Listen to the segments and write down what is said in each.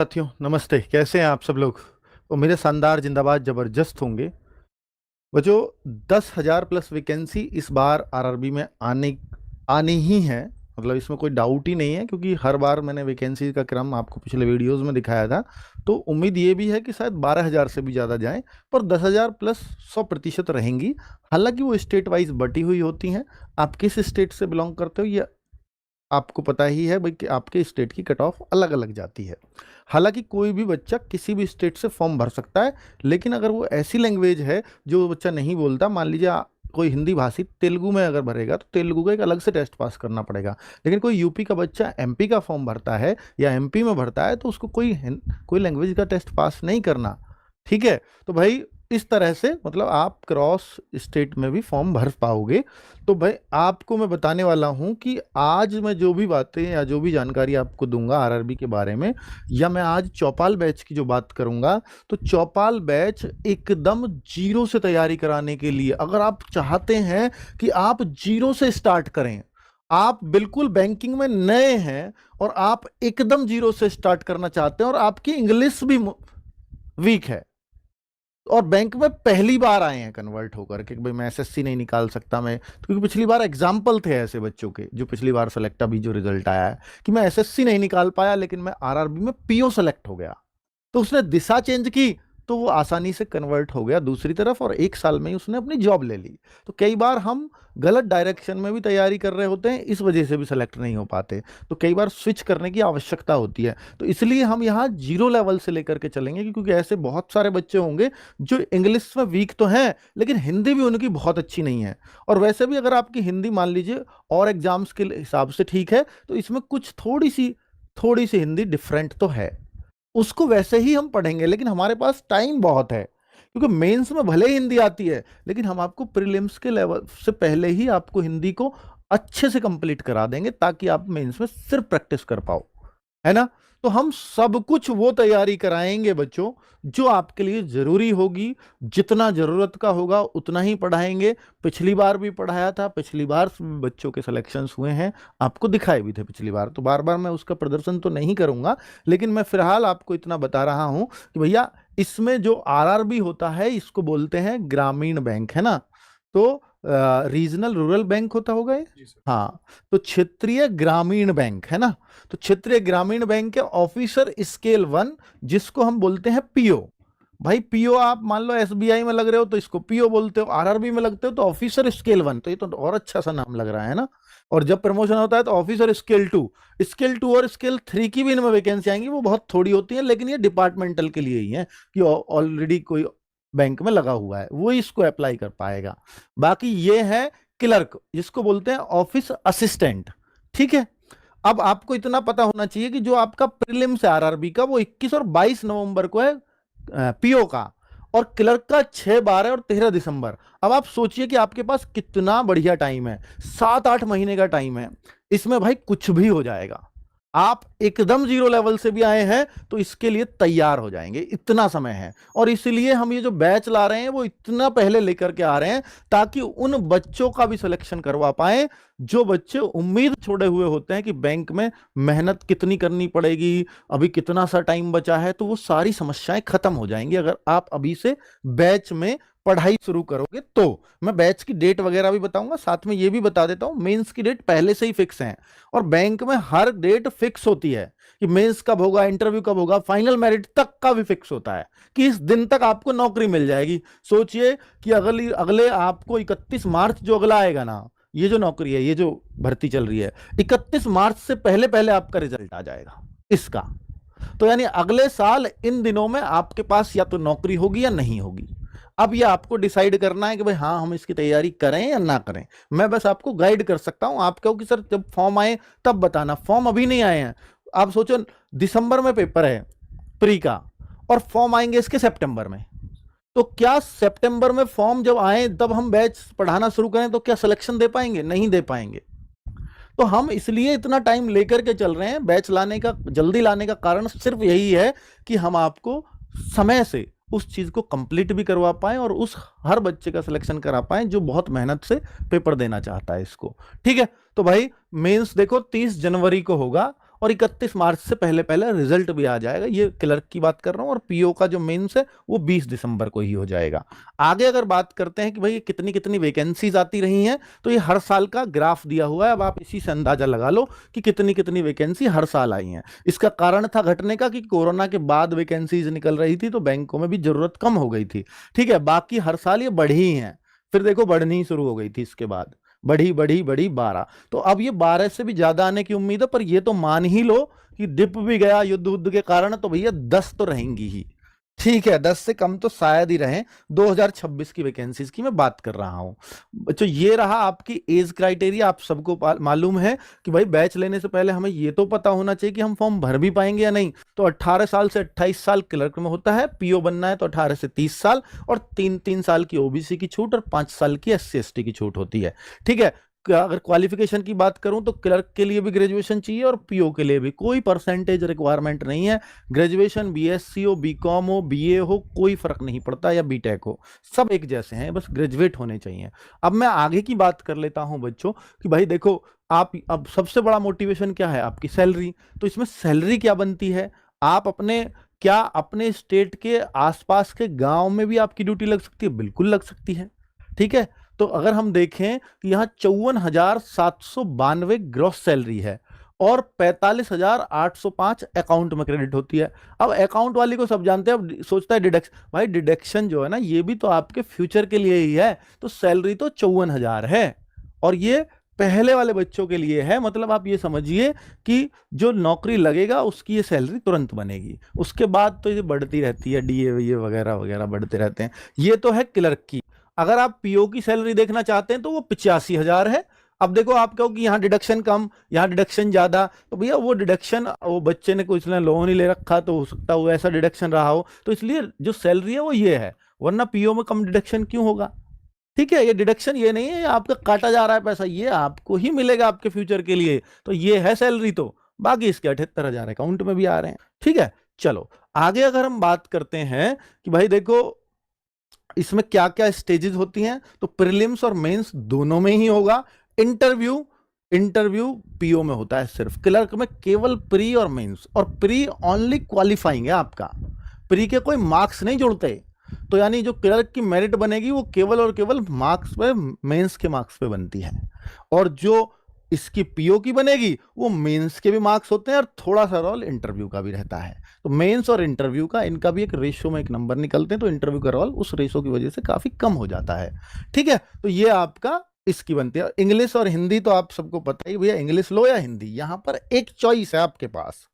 साथियों नमस्ते। कैसे हैं आप सब लोग? मेरे शानदार जिंदाबाद जबरदस्त होंगे। वो जो 10,000 प्लस वैकेंसी इस बार आरआरबी में आनी ही है, मतलब इसमें कोई डाउट ही नहीं है, क्योंकि हर बार मैंने वैकेंसी का क्रम आपको पिछले वीडियोस में दिखाया था। तो उम्मीद ये भी है कि शायद 12,000 से भी ज़्यादा जाएं, पर 10,000 प्लस 100% रहेंगी। हालांकि वो स्टेट वाइज बटी हुई होती हैं। आप किस स्टेट से बिलोंग करते हो ये आपको पता ही है भाई, कि आपके स्टेट की कट ऑफ अलग अलग जाती है। हालांकि कोई भी बच्चा किसी भी स्टेट से फॉर्म भर सकता है, लेकिन अगर वो ऐसी लैंग्वेज है जो बच्चा नहीं बोलता, मान लीजिए कोई हिंदी भाषी तेलुगु में अगर भरेगा तो तेलुगु का एक अलग से टेस्ट पास करना पड़ेगा। लेकिन कोई यूपी का बच्चा एमपी का फॉर्म भरता है या एमपी में भरता है तो उसको कोई लैंग्वेज का टेस्ट पास नहीं करना। ठीक है? तो भाई इस तरह से मतलब आप क्रॉस स्टेट में भी फॉर्म भर पाओगे। तो भाई आपको मैं बताने वाला हूं कि आज मैं जो भी बातें या जो भी जानकारी आपको दूंगा आरआरबी के बारे में, या मैं आज चौपाल बैच की जो बात करूंगा, तो चौपाल बैच एकदम जीरो से तैयारी कराने के लिए, अगर आप चाहते हैं कि आप जीरो से स्टार्ट करें, आप बिल्कुल बैंकिंग में नए हैं और आप एकदम जीरो से स्टार्ट करना चाहते हैं और आपकी इंग्लिश भी वीक है और बैंक में पहली बार आए हैं कन्वर्ट होकर के भाई मैं एसएससी नहीं निकाल सकता, मैं क्योंकि पिछली बार एग्जाम्पल थे ऐसे बच्चों के जो पिछली बार सेलेक्ट अभी जो रिजल्ट आया है कि मैं एसएससी नहीं निकाल पाया लेकिन मैं आरआरबी में पीओ सेलेक्ट हो गया, तो उसने दिशा चेंज की तो वो आसानी से कन्वर्ट हो गया दूसरी तरफ और 1 साल में ही उसने अपनी जॉब ले ली। तो कई बार हम गलत डायरेक्शन में भी तैयारी कर रहे होते हैं, इस वजह से भी सेलेक्ट नहीं हो पाते, तो कई बार स्विच करने की आवश्यकता होती है। तो इसलिए हम यहाँ जीरो लेवल से लेकर के चलेंगे, क्योंकि ऐसे बहुत सारे बच्चे होंगे जो इंग्लिश में वीक तो हैं लेकिन हिंदी भी उनकी बहुत अच्छी नहीं है। और वैसे भी अगर आपकी हिंदी मान लीजिए और एग्जाम्स के हिसाब से ठीक है, तो इसमें कुछ थोड़ी सी हिंदी डिफरेंट तो है, उसको वैसे ही हम पढ़ेंगे, लेकिन हमारे पास टाइम बहुत है, क्योंकि मेंस में भले ही हिंदी आती है लेकिन हम आपको प्रीलिम्स के लेवल से पहले ही आपको हिंदी को अच्छे से कंप्लीट करा देंगे ताकि आप मेंस में सिर्फ प्रैक्टिस कर पाओ, है ना? तो हम सब कुछ वो तैयारी कराएंगे बच्चों जो आपके लिए जरूरी होगी, जितना जरूरत का होगा उतना ही पढ़ाएंगे। पिछली बार भी पढ़ाया था, पिछली बार बच्चों के सिलेक्शंस हुए हैं, आपको दिखाए भी थे पिछली बार, तो बार बार मैं उसका प्रदर्शन तो नहीं करूंगा, लेकिन मैं फिलहाल आपको इतना बता रहा हूं कि भैया इसमें जो आरआरबी होता है इसको बोलते हैं ग्रामीण बैंक, है ना? तो रीजनल रूरल बैंक होता होगा ये, हाँ, तो क्षेत्रीय ग्रामीण बैंक, है ना? तो क्षेत्रीय ग्रामीण बैंक के ऑफिसर स्केल 1 जिसको हम बोलते हैं पीओ। भाई पीओ आप मान लो एसबीआई में लग रहे हो तो इसको पीओ बोलते हो, आरआरबी में लगते हो तो ऑफिसर स्केल 1, तो ये तो और अच्छा सा नाम लग रहा है ना। और जब प्रमोशन होता है तो ऑफिसर स्केल 2 और स्केल 3 की भी इनमें वैकेंसी आएंगी, वो बहुत थोड़ी होती है लेकिन ये डिपार्टमेंटल के लिए ही है कि ऑलरेडी कोई बैंक में लगा हुआ है वो इसको अप्लाई कर पाएगा। बाकी ये है क्लर्क जिसको बोलते हैं ऑफिस असिस्टेंट। ठीक है? अब आपको इतना पता होना चाहिए कि जो आपका प्रीलिम्स है आरआरबी का वो 21 और 22 नवंबर को है पीओ का, और क्लर्क का 6, 12 और 13 दिसंबर। अब आप सोचिए कि आपके पास कितना बढ़िया टाइम है, 7-8 महीने का टाइम है, इसमें भाई कुछ भी हो जाएगा। आप एकदम जीरो लेवल से भी आए हैं तो इसके लिए तैयार हो जाएंगे, इतना समय है। और इसलिए हम ये जो बैच ला रहे हैं वो इतना पहले लेकर के आ रहे हैं ताकि उन बच्चों का भी सिलेक्शन करवा पाए जो बच्चे उम्मीद छोड़े हुए होते हैं कि बैंक में मेहनत कितनी करनी पड़ेगी, अभी कितना सा टाइम बचा है, तो वो सारी समस्याएं खत्म हो जाएंगी अगर आप अभी से बैच में पढ़ाई शुरू करोगे। तो मैं बैच की डेट वगैरह भी बताऊंगा, साथ में ये भी बता देता हूं मेंस की डेट पहले से ही फिक्स है, और बैंक में हर डेट फिक्स होती है कि मेंस कब होगा, इंटरव्यू कब होगा, फाइनल मेरिट तक का भी फिक्स होता है कि इस दिन तक आपको नौकरी मिल जाएगी। सोचिए कि अगले आपको 31 मार्च जो अगला आएगा ना, ये जो नौकरी है, ये जो भर्ती चल रही है, 31 मार्च से पहले पहले आपका रिजल्ट आ जाएगा इसका। तो यानी अगले साल इन दिनों में आपके पास या तो नौकरी होगी या नहीं होगी। अब ये आपको डिसाइड करना है कि भाई हाँ हम इसकी तैयारी करें या ना करें। मैं बस आपको गाइड कर सकता हूं। आप कहो कि सर जब फॉर्म आए तब बताना, फॉर्म अभी नहीं आए हैं। आप सोचो दिसंबर में पेपर है प्री का और फॉर्म आएंगे इसके सितंबर में, तो क्या सितंबर में फॉर्म जब आए तब हम बैच पढ़ाना शुरू करें तो क्या सिलेक्शन दे पाएंगे? नहीं दे पाएंगे। तो हम इसलिए इतना टाइम लेकर के चल रहे हैं, बैच लाने का, जल्दी लाने का कारण सिर्फ यही है कि हम आपको समय से उस चीज को कंप्लीट भी करवा पाए और उस हर बच्चे का सिलेक्शन करा पाए जो बहुत मेहनत से पेपर देना चाहता है इसको। ठीक है? तो भाई मेंस देखो 30 जनवरी को होगा और 31 मार्च से पहले पहले रिजल्ट भी आ जाएगा। ये क्लर्क की बात कर रहा हूं, और पीओ का जो मेंस है वो 20 दिसंबर को ही हो जाएगा। आगे अगर बात करते हैं कि भाई कितनी कितनी वैकेंसीज आती रही हैं, तो ये हर साल का ग्राफ दिया हुआ है। अब आप इसी से अंदाजा लगा लो कि कितनी कितनी वैकेंसी हर साल आई हैं। इसका कारण था घटने का कि कोरोना के बाद वैकेंसीज निकल रही थी, तो बैंकों में भी जरूरत कम हो गई थी। ठीक है, बाकी हर साल ये बढ़ी ही है, फिर देखो बढ़नी शुरू हो गई थी, इसके बाद बढ़ी बढ़ी बढ़ी 12। तो अब ये 12 से भी ज्यादा आने की उम्मीद है, पर ये तो मान ही लो कि डिप भी गया युद्ध उद्ध के कारण, तो भैया 10 तो रहेंगी ही। ठीक है, 10 से कम तो शायद ही रहे। 2026 की वैकेंसीज की मैं बात कर रहा हूं। तो ये रहा आपकी एज क्राइटेरिया। आप सबको मालूम है कि भाई बैच लेने से पहले हमें ये तो पता होना चाहिए कि हम फॉर्म भर भी पाएंगे या नहीं। तो 18 साल से 28 साल क्लर्क में होता है, पीओ बनना है तो 18 से 30 साल, और 3 साल की ओबीसी की छूट और 5 साल की एससी एसटी की छूट होती है। ठीक है, अगर क्वालिफिकेशन की बात करूं तो क्लर्क के लिए भी ग्रेजुएशन चाहिए और पीओ के लिए भी, कोई परसेंटेज रिक्वायरमेंट नहीं है। ग्रेजुएशन बीएससी हो, बीकॉम हो, बीए हो, कोई फर्क नहीं पड़ता, या बीटेक हो, सब एक जैसे हैं, बस ग्रेजुएट होने चाहिए। अब मैं आगे की बात कर लेता हूं बच्चों कि भाई देखो, आप अब सबसे बड़ा मोटिवेशन क्या है, आपकी सैलरी। तो इसमें सैलरी क्या बनती है, आप अपने स्टेट के आसपास के गांव में भी आपकी ड्यूटी लग सकती है, बिल्कुल लग सकती है। ठीक है, तो अगर हम देखें कि यहां 54,792 ग्रॉस सैलरी है और 45,805 अकाउंट में क्रेडिट होती है। अब अकाउंट वाली को सब जानते हैं, अब सोचता है डिडक्शन, भाई डिडक्शन जो है ना, ये भी तो आपके फ्यूचर के लिए ही है। तो सैलरी तो 54,000 है, और ये पहले वाले बच्चों के लिए है। मतलब आप ये समझिए कि जो नौकरी लगेगा उसकी ये सैलरी तुरंत बनेगी, उसके बाद तो ये बढ़ती रहती है, डीए वगैरह वगैरह बढ़ते रहते हैं। ये तो है क्लर्क की। अगर आप पीओ की सैलरी देखना चाहते हैं तो वो 85,000 है। अब देखो, आप कहो कि यहाँ डिडक्शन कम, यहाँ डिडक्शन ज्यादा, तो भैया वो डिडक्शन, वो बच्चे ने कुछ लोन ही ले रखा, तो हो सकता है वो ऐसा डिडक्शन रहा हो, तो इसलिए जो सैलरी है वो ये है, वरना पीओ में कम डिडक्शन क्यों होगा। ठीक है, ये डिडक्शन ये नहीं है आपका काटा जा रहा है पैसा, ये आपको ही मिलेगा आपके फ्यूचर के लिए, तो ये है सैलरी। तो बाकी इसके 78,000 अकाउंट में भी आ रहे हैं। ठीक है, चलो आगे अगर हम बात करते हैं कि भाई देखो इसमें क्या क्या स्टेजेस होती हैं, तो प्रीलिम्स और मेंस दोनों में ही होगा। इंटरव्यू इंटरव्यू पीओ में होता है सिर्फ, क्लर्क में केवल प्री और मेंस, और प्री ओनली क्वालिफाइंग है आपका, प्री के कोई मार्क्स नहीं जुड़ते। तो यानी जो क्लर्क की मेरिट बनेगी वो केवल और केवल मार्क्स पे, मेंस के मार्क्स पे बनती है, और जो इसकी पीओ की बनेगी वो मेंस के भी मार्क्स होते हैं, और थोड़ा सा रोल इंटरव्यू का भी रहता है। तो मेंस और इंटरव्यू का, इनका भी एक रेशो में एक नंबर निकलते हैं, तो इंटरव्यू का रोल उस रेशो की वजह से काफी कम हो जाता है। ठीक है, तो ये आपका इसकी बनती है। इंग्लिश और हिंदी तो आप सबको पता ही, भैया इंग्लिश लो या हिंदी, यहां पर एक चॉइस है आपके पास।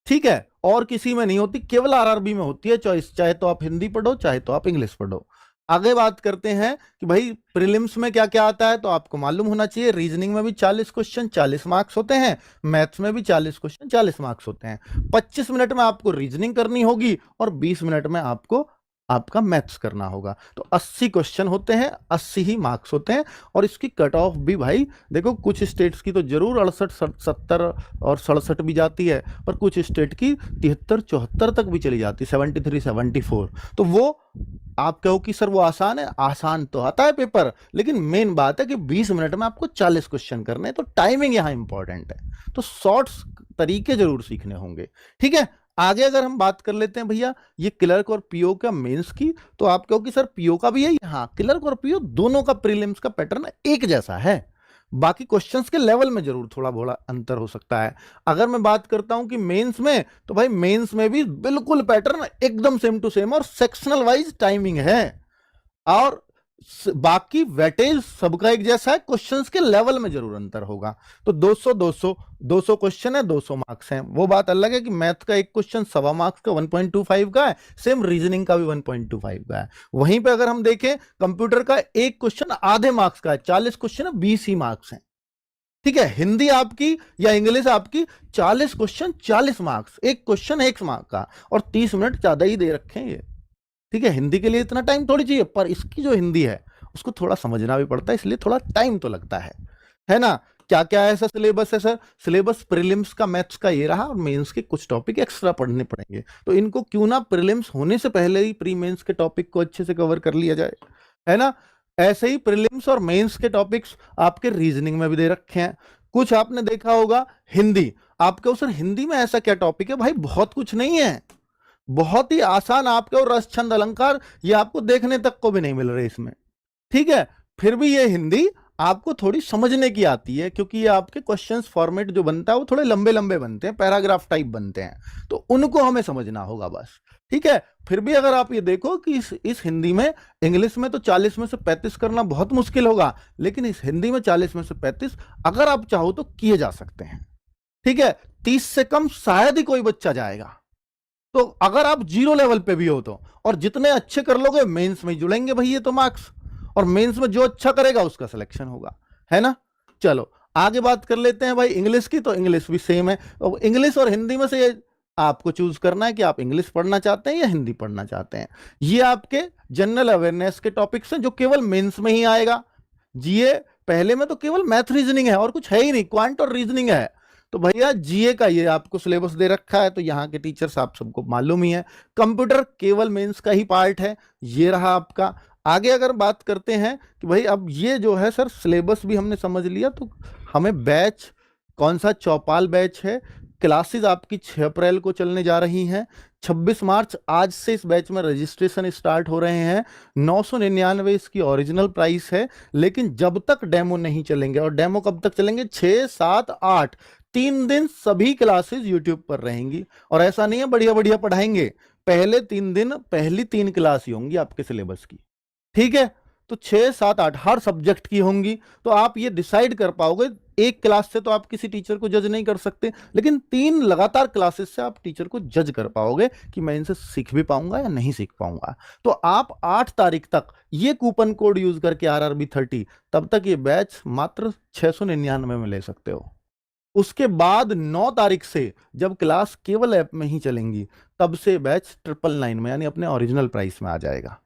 ठीक है, और किसी में नहीं होती, केवल आरआरबी में होती है चॉइस, चाहे तो आप हिंदी पढ़ो चाहे तो आप इंग्लिश पढ़ो। आगे बात करते हैं कि भाई प्रीलिम्स में क्या क्या आता है, तो आपको मालूम होना चाहिए, रीजनिंग में भी 40 क्वेश्चन 40 मार्क्स होते हैं, मैथ्स में भी 40 क्वेश्चन 40 मार्क्स होते हैं। 25 मिनट में आपको रीजनिंग करनी होगी और 20 मिनट में आपको आपका मैथ्स करना होगा। तो 80 क्वेश्चन होते हैं, 80 ही मार्क्स होते हैं। और इसकी कट ऑफ भी भाई देखो, कुछ स्टेट्स की तो जरूर 68 70 और 67 भी जाती है, पर कुछ स्टेट की 73 74 तक भी चली जाती है, 73 74। तो वो आप कहो कि सर वो आसान है, आसान तो आता है पेपर, लेकिन मेन बात है कि 20 मिनट में आपको 40 क्वेश्चन करने हैं, तो टाइमिंग यहां इंपॉर्टेंट है। तो शॉर्ट्स तरीके जरूर सीखने होंगे। ठीक है, आगे अगर हम बात कर लेते हैं भैया ये क्लर्क और पीओ का मेंस की, तो आप कहो कि सर पीओ का भी है, हाँ क्लर्क और पीओ दोनों का प्रीलिम्स का पैटर्न एक जैसा है, बाकी क्वेश्चंस के लेवल में जरूर थोड़ा थोड़ा अंतर हो सकता है। अगर मैं बात करता हूं कि मेंस में, तो भाई मेंस में भी बिल्कुल पैटर्न एकदम सेम टू सेम, और सेक्शनल वाइज टाइमिंग है, और बाकी वेटेज सबका एक जैसा है, क्वेश्चंस के लेवल में जरूर अंतर होगा। तो 200 200 200 क्वेश्चन है, 200 मार्क्स हैं। वो बात अलग है कि मैथ का एक क्वेश्चन 1.25 मार्क्स का 1.25 का है, सेम रीजनिंग का भी 1.25 का है। वहीं पे अगर हम देखें कंप्यूटर का एक क्वेश्चन आधे मार्क्स का है, 40 क्वेश्चन है, 20 ही मार्क्स हैं। ठीक है, हिंदी आपकी या इंग्लिश आपकी 40 क्वेश्चन 40 मार्क्स, एक क्वेश्चन 1 मार्क का, और 30 मिनट ज्यादा ही दे रखे हैं ये। ठीक है, हिंदी के लिए इतना टाइम थोड़ी चाहिए, पर इसकी जो हिंदी है उसको थोड़ा समझना भी पड़ता है, इसलिए थोड़ा टाइम तो लगता है ना। क्या क्या है सर सिलेबस है, सर सिलेबस प्रीलिम्स का मैथ्स का ये रहा, और मेंस के कुछ टॉपिक एक्स्ट्रा पढ़ने पड़ेंगे, तो इनको क्यों ना प्रीलिम्स होने से पहले ही प्री मेंस के टॉपिक को अच्छे से कवर कर लिया जाए, है ना। ऐसे ही प्रीलिम्स और मेंस के टॉपिक्स आपके रीजनिंग में भी दे रखे हैं। कुछ आपने देखा होगा हिंदी, आपके उस हिंदी में ऐसा क्या टॉपिक है भाई? बहुत कुछ नहीं है, बहुत ही आसान आपके, और रस छंद अलंकार ये आपको देखने तक को भी नहीं मिल रहे इसमें, ठीक है। फिर भी ये हिंदी आपको थोड़ी समझने की आती है, क्योंकि ये आपके क्वेश्चंस फॉर्मेट जो बनता है वो थोड़े लंबे लंबे बनते हैं, पैराग्राफ टाइप बनते हैं, तो उनको हमें समझना होगा बस, ठीक है। फिर भी अगर आप ये देखो कि इस हिंदी में, इंग्लिश में तो 40 में से 35 करना बहुत मुश्किल होगा, लेकिन इस हिंदी में 40 में से 35 अगर आप चाहो तो किए जा सकते हैं, ठीक है। 30 से कम शायद ही कोई बच्चा जाएगा, तो अगर आप जीरो लेवल पे भी हो तो, और जितने अच्छे कर लोगे मेंस में जुड़ेंगे भाई ये तो मार्क्स, और मेंस में जो अच्छा करेगा उसका सिलेक्शन होगा, है ना। चलो आगे बात कर लेते हैं भाई इंग्लिश की। तो इंग्लिश भी सेम है, तो इंग्लिश और हिंदी में से ये आपको चूज करना है कि आप इंग्लिश पढ़ना चाहते हैं या हिंदी पढ़ना चाहते हैं। ये आपके जनरल अवेयरनेस के टॉपिक्स हैं जो केवल मेंस में ही आएगा। जीए पहले में तो केवल मैथ रीजनिंग है और कुछ है ही नहीं, क्वांट और रीजनिंग है। तो भैया जीए का ये आपको सिलेबस दे रखा है, तो यहाँ के टीचर्स आप सबको मालूम ही है। कंप्यूटर केवल मेंस का ही पार्ट है, ये रहा आपका। आगे अगर बात करते हैं कि भाई अब ये जो है सर सिलेबस भी हमने समझ लिया, तो हमें बैच कौन सा, चौपाल बैच है। क्लासेस आपकी 6 अप्रैल को चलने जा रही हैं। 26 मार्च आज से इस बैच में रजिस्ट्रेशन स्टार्ट हो रहे हैं। 999 इसकी ओरिजिनल प्राइस है, लेकिन जब तक डेमो नहीं चलेंगे, और डेमो कब तक चलेंगे, 6, 7, 8 3 दिन सभी क्लासेस यूट्यूब पर रहेंगी। और ऐसा नहीं है बढ़िया बढ़िया पढ़ाएंगे, पहले 3 दिन पहली 3 क्लास ही होंगी आपके सिलेबस की, ठीक है। तो 6, 7, 8 हर सब्जेक्ट की होंगी, तो आप ये डिसाइड कर पाओगे। एक क्लास से तो आप किसी टीचर को जज नहीं कर सकते, लेकिन 3 लगातार क्लासेस से आप टीचर को जज कर पाओगे कि मैं इनसे सीख भी पाऊंगा या नहीं सीख पाऊंगा। तो आप 8 तारीख तक ये कूपन कोड यूज करके RRB 30, तब तक ये बैच मात्र 699 में ले सकते हो। उसके बाद 9 तारीख से जब क्लास केवल ऐप में ही चलेंगी, तब से बैच 999 में, यानी अपने ओरिजिनल प्राइस में आ जाएगा,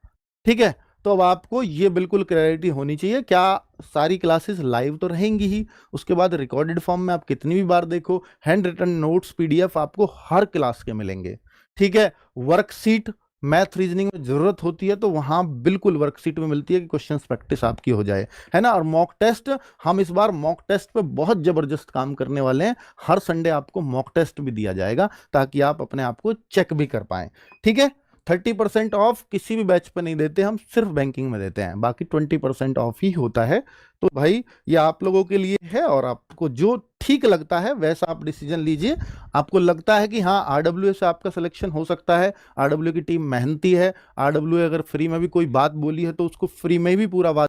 ठीक है। तो अब आपको ये बिल्कुल क्लैरिटी होनी चाहिए, क्या सारी क्लासेस लाइव तो रहेंगी ही, उसके बाद रिकॉर्डेड फॉर्म में आप कितनी भी बार देखो, हैंड रिटन नोट्स PDF आपको हर क्लास के मिलेंगे, ठीक है। वर्कशीट मैथ रीजनिंग में जरूरत होती है तो वहां बिल्कुल वर्कशीट में मिलती है कि क्वेश्चंस प्रैक्टिस आपकी हो जाए, है ना। और मॉक टेस्ट, हम इस बार मॉक टेस्ट पे बहुत जबरदस्त काम करने वाले हैं। हर संडे आपको मॉक टेस्ट भी दिया जाएगा ताकि आप अपने आप को चेक भी कर पाएं, ठीक है। 30% ऑफ किसी भी बैच पे नहीं देते हम, सिर्फ बैंकिंग में देते हैं, बाकी 20% ऑफ ही होता है। तो भाई ये आप लोगों के लिए है, और आपको जो ठीक लगता है वैसा आप डिसीजन लीजिए। आपको लगता है कि हाँ RWA से आपका सिलेक्शन हो सकता है, RWA की टीम मेहनती है, RWA अगर फ्री में भी कोई बात बोली है तो उसको फ्री में भी पूरा बात